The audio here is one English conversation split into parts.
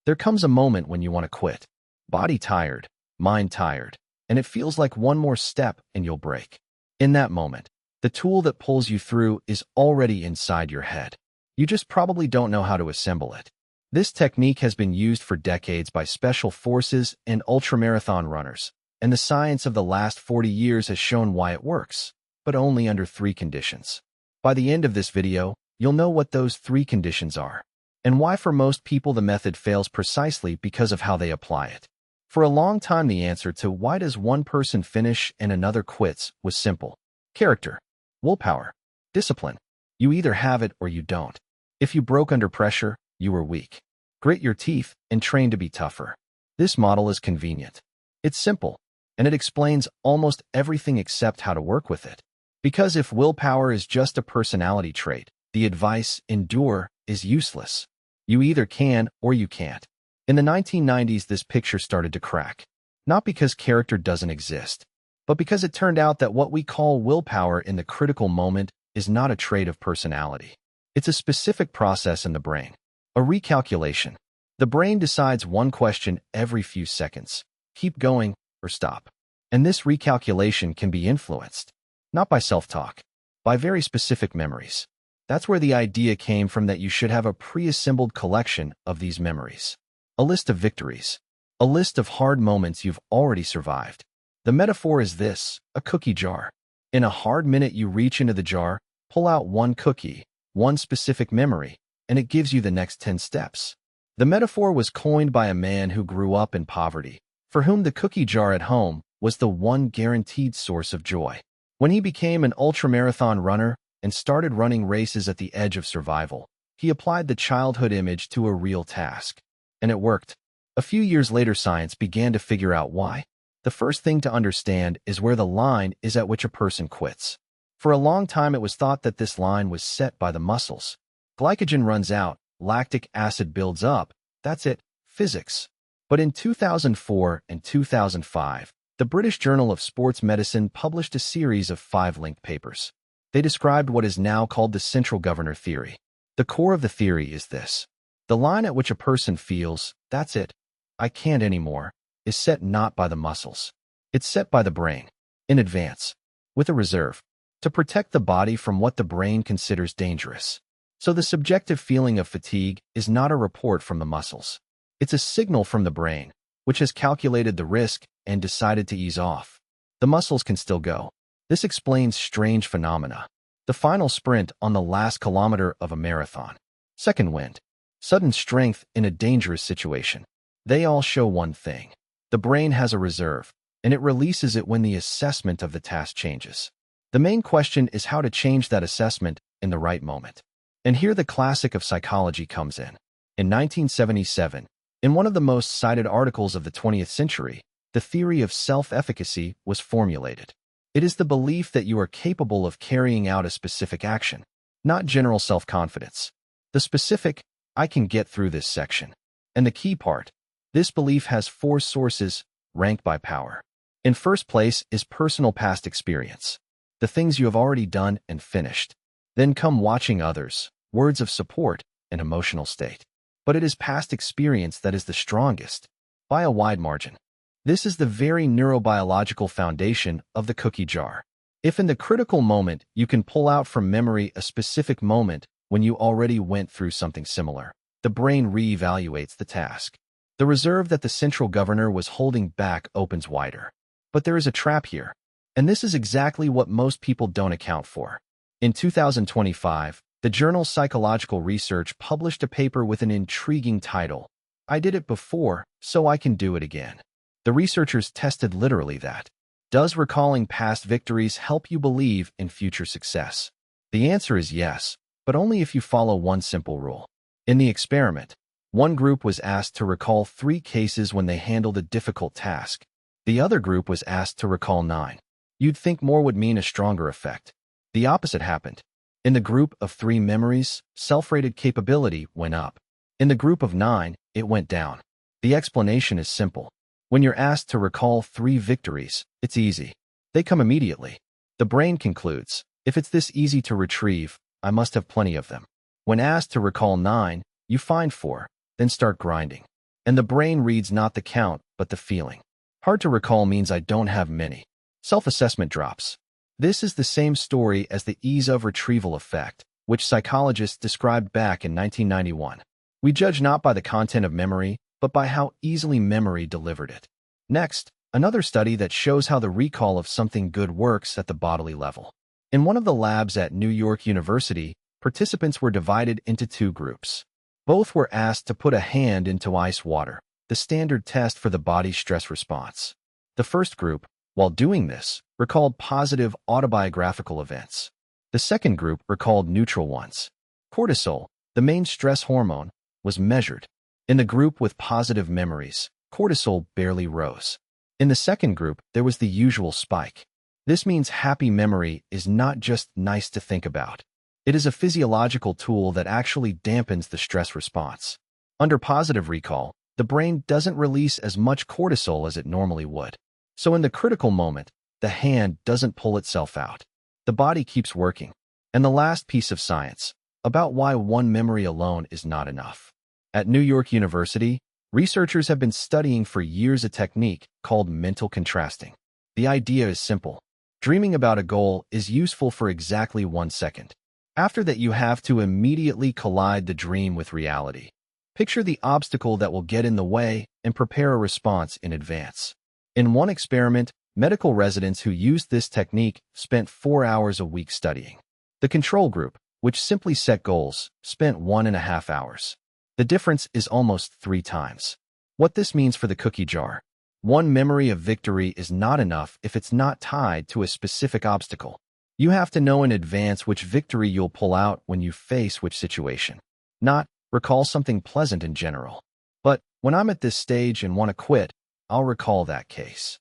There comes a moment when you want to quit. Body tired, mind tired, and it feels like one more step and you'll break. In that moment, the tool that pulls you through is already inside your head. You just probably don't know how to assemble it. This technique has been used for decades by special forces and ultramarathon runners, and the science of the last 40 years has shown why it works, but only under 3 conditions. By the end of this video, you'll know what those 3 conditions are, and why for most people the method fails precisely because of how they apply it. For a long time, the answer to why does one person finish and another quits was simple. Character, willpower, discipline. You either have it or you don't. If you broke under pressure, you were weak. Grit your teeth and train to be tougher. This model is convenient. It's simple, and it explains almost everything except how to work with it. Because if willpower is just a personality trait, the advice, endure, is useless. You either can or you can't. In the 1990s, this picture started to crack. Not because character doesn't exist, but because it turned out that what we call willpower in the critical moment is not a trait of personality. It's a specific process in the brain. A recalculation. The brain decides one question every few seconds. Keep going or stop. And this recalculation can be influenced, not by self-talk, by very specific memories. That's where the idea came from that you should have a pre-assembled collection of these memories. A list of victories. A list of hard moments you've already survived. The metaphor is this, a cookie jar. In a hard minute, you reach into the jar, pull out one cookie, one specific memory, and it gives you the next 10 steps. The metaphor was coined by a man who grew up in poverty, for whom the cookie jar at home was the one guaranteed source of joy. When he became an ultramarathon runner and started running races at the edge of survival, he applied the childhood image to a real task. And it worked. A few years later, science began to figure out why. The first thing to understand is where the line is at which a person quits. For a long time, it was thought that this line was set by the muscles. Glycogen runs out, lactic acid builds up, that's it, physics. But in 2004 and 2005, the British Journal of Sports Medicine published a series of 5 linked papers. They described what is now called the central governor theory. The core of the theory is this. The line at which a person feels, that's it, I can't anymore, is set not by the muscles. It's set by the brain, in advance, with a reserve, to protect the body from what the brain considers dangerous. So the subjective feeling of fatigue is not a report from the muscles. It's a signal from the brain, which has calculated the risk and decided to ease off. The muscles can still go. This explains strange phenomena. The final sprint on the last kilometer of a marathon. Second wind. Sudden strength in a dangerous situation. They all show one thing. The brain has a reserve, and it releases it when the assessment of the task changes. The main question is how to change that assessment in the right moment. And here the classic of psychology comes in. In 1977, in one of the most cited articles of the 20th century, the theory of self-efficacy was formulated. It is the belief that you are capable of carrying out a specific action, not general self-confidence. The specific, I can get through this section. And the key part, this belief has 4 sources, ranked by power. In first place is personal past experience, the things you have already done and finished. Then come watching others, words of support, and emotional state. But it is past experience that is the strongest, by a wide margin. This is the very neurobiological foundation of the cookie jar. If in the critical moment you can pull out from memory a specific moment when you already went through something similar, the brain reevaluates the task. The reserve that the central governor was holding back opens wider. But there is a trap here, and this is exactly what most people don't account for. In 2025, the journal Psychological Research published a paper with an intriguing title, I Did It Before, So I Can Do It Again. The researchers tested literally that. Does recalling past victories help you believe in future success? The answer is yes, but only if you follow one simple rule. In the experiment, one group was asked to recall 3 cases when they handled a difficult task. The other group was asked to recall 9. You'd think more would mean a stronger effect. The opposite happened. In the group of 3 memories, self-rated capability went up. In the group of 9, it went down. The explanation is simple. When you're asked to recall 3 victories, it's easy. They come immediately. The brain concludes, if it's this easy to retrieve, I must have plenty of them. When asked to recall 9, you find 4, then start grinding. and the brain reads not the count, but the feeling. Hard to recall means I don't have many. Self-assessment drops. This is the same story as the ease of retrieval effect, which psychologists described back in 1991. We judge not by the content of memory, but by how easily memory delivered it. Next, another study that shows how the recall of something good works at the bodily level. In one of the labs at New York University, participants were divided into two groups. Both were asked to put a hand into ice water, the standard test for the body's stress response. The first group, while doing this, recalled positive autobiographical events. The second group recalled neutral ones. Cortisol, the main stress hormone, was measured. In the group with positive memories, cortisol barely rose. In the second group, there was the usual spike. This means happy memory is not just nice to think about. It is a physiological tool that actually dampens the stress response. Under positive recall, the brain doesn't release as much cortisol as it normally would. So in the critical moment, the hand doesn't pull itself out. The body keeps working. And the last piece of science, about why one memory alone is not enough. At New York University, researchers have been studying for years a technique called mental contrasting. The idea is simple. Dreaming about a goal is useful for exactly 1 second. After that, you have to immediately collide the dream with reality. Picture the obstacle that will get in the way and prepare a response in advance. In one experiment, medical residents who used this technique spent 4 hours a week studying. The control group, which simply set goals, spent 1.5 hours. The difference is almost 3 times. What this means for the cookie jar. One memory of victory is not enough if it's not tied to a specific obstacle. You have to know in advance which victory you'll pull out when you face which situation. Not recall something pleasant in general. But when I'm at this stage and want to quit, I'll recall that case.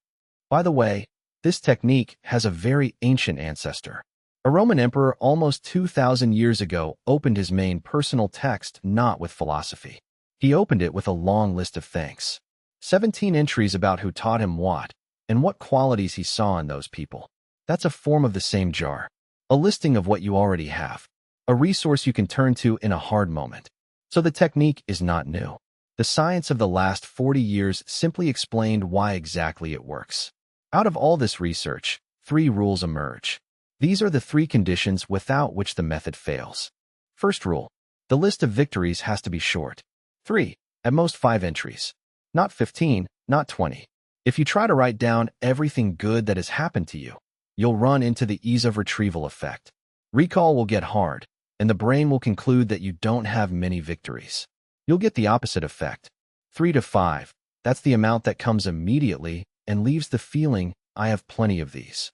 By the way, this technique has a very ancient ancestor. A Roman emperor almost 2,000 years ago opened his main personal text not with philosophy. He opened it with a long list of thanks. 17 entries about who taught him what, and what qualities he saw in those people. That's a form of the same jar. A listing of what you already have. A resource you can turn to in a hard moment. So the technique is not new. The science of the last 40 years simply explained why exactly it works. Out of all this research, 3 rules emerge. These are the 3 conditions without which the method fails. First rule, the list of victories has to be short. 3, at most 5 entries. Not 15, not 20. If you try to write down everything good that has happened to you, you'll run into the ease of retrieval effect. Recall will get hard, and the brain will conclude that you don't have many victories. You'll get the opposite effect. 3 to 5, that's the amount that comes immediately and leaves the feeling, I have plenty of these.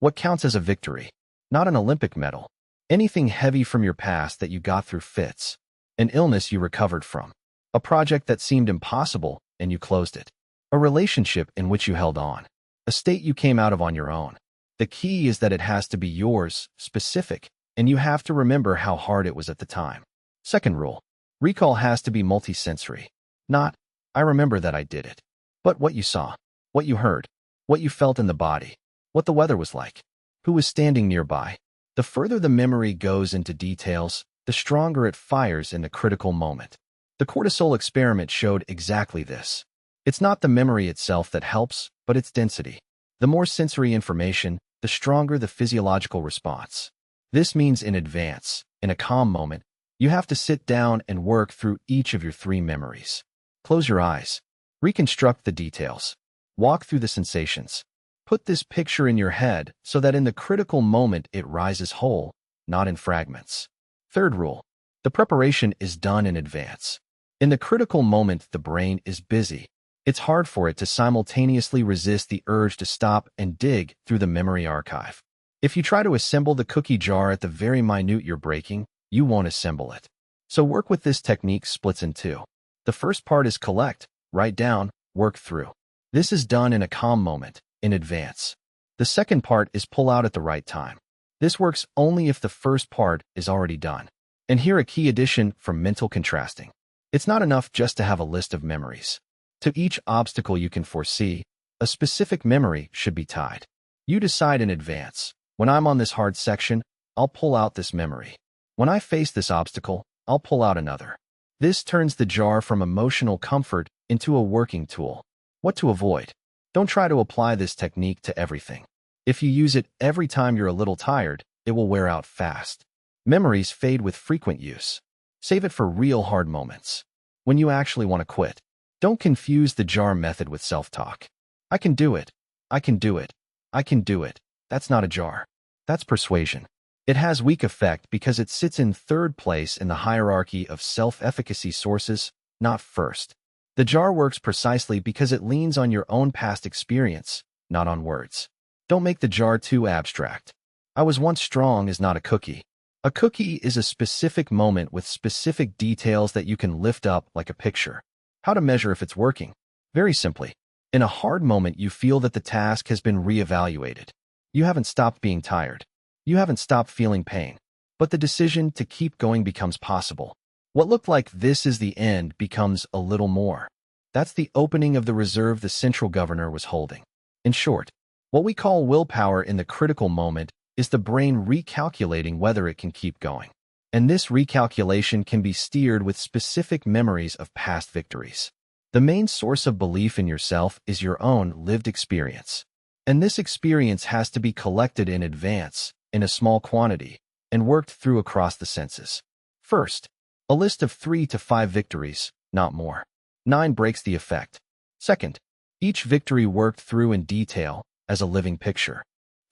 What counts as a victory? Not an Olympic medal. Anything heavy from your past that you got through fits. An illness you recovered from. A project that seemed impossible and you closed it. A relationship in which you held on. A state you came out of on your own. The key is that it has to be yours, specific, and you have to remember how hard it was at the time. Second rule, recall has to be multisensory. Not, I remember that I did it, but what you saw, what you heard, what you felt in the body, what the weather was like, who was standing nearby. The further the memory goes into details, the stronger it fires in the critical moment. The cortisol experiment showed exactly this. It's not the memory itself that helps, but its density. The more sensory information, the stronger the physiological response. This means in advance, in a calm moment, you have to sit down and work through each of your 3 memories. Close your eyes. Reconstruct the details. Walk through the sensations. Put this picture in your head so that in the critical moment it rises whole, not in fragments. Third rule, the preparation is done in advance. In the critical moment, the brain is busy. It's hard for it to simultaneously resist the urge to stop and dig through the memory archive. If you try to assemble the cookie jar at the very minute you're breaking, you won't assemble it. So work with this technique splits in 2. The first part is collect, write down, work through. This is done in a calm moment, in advance. The second part is pull out at the right time. This works only if the first part is already done. And here a key addition from mental contrasting. It's not enough just to have a list of memories. To each obstacle you can foresee, a specific memory should be tied. You decide in advance, when I'm on this hard section, I'll pull out this memory. When I face this obstacle, I'll pull out another. This turns the jar from emotional comfort into a working tool. What to avoid? Don't try to apply this technique to everything. If you use it every time you're a little tired, it will wear out fast. Memories fade with frequent use. Save it for real hard moments. When you actually want to quit, don't confuse the jar method with self-talk. I can do it. I can do it. I can do it. That's not a jar. That's persuasion. It has weak effect because it sits in third place in the hierarchy of self-efficacy sources, not first. The jar works precisely because it leans on your own past experience, not on words. Don't make the jar too abstract. I was once strong is not a cookie. A cookie is a specific moment with specific details that you can lift up like a picture. How to measure if it's working? Very simply. In a hard moment, you feel that the task has been reevaluated. You haven't stopped being tired. You haven't stopped feeling pain. But the decision to keep going becomes possible. What looked like this is the end becomes a little more. That's the opening of the reserve the central governor was holding. In short, what we call willpower in the critical moment is the brain recalculating whether it can keep going. And this recalculation can be steered with specific memories of past victories. The main source of belief in yourself is your own lived experience. And this experience has to be collected in advance, in a small quantity, and worked through across the senses. First, a list of 3 to 5 victories, not more. 9 breaks the effect. Second, each victory worked through in detail as a living picture.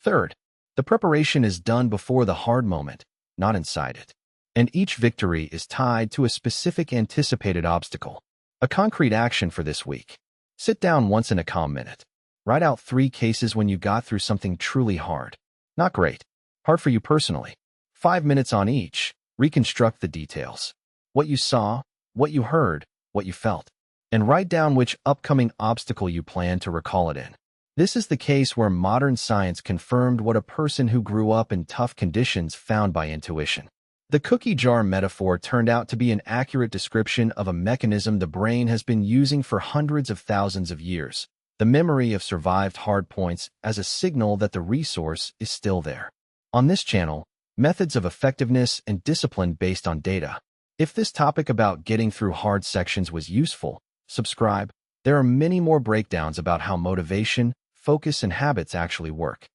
Third, the preparation is done before the hard moment, not inside it. And each victory is tied to a specific anticipated obstacle. A concrete action for this week. Sit down once in a calm minute. Write out 3 cases when you got through something truly hard. Not great. Hard for you personally. 5 minutes on each. Reconstruct the details. What you saw, what you heard, what you felt. And write down which upcoming obstacle you plan to recall it in. This is the case where modern science confirmed what a person who grew up in tough conditions found by intuition. The cookie jar metaphor turned out to be an accurate description of a mechanism the brain has been using for hundreds of thousands of years. The memory of survived hard points as a signal that the resource is still there. On this channel, methods of effectiveness and discipline based on data. If this topic about getting through hard sections was useful, subscribe. There are many more breakdowns about how motivation, focus, and habits actually work.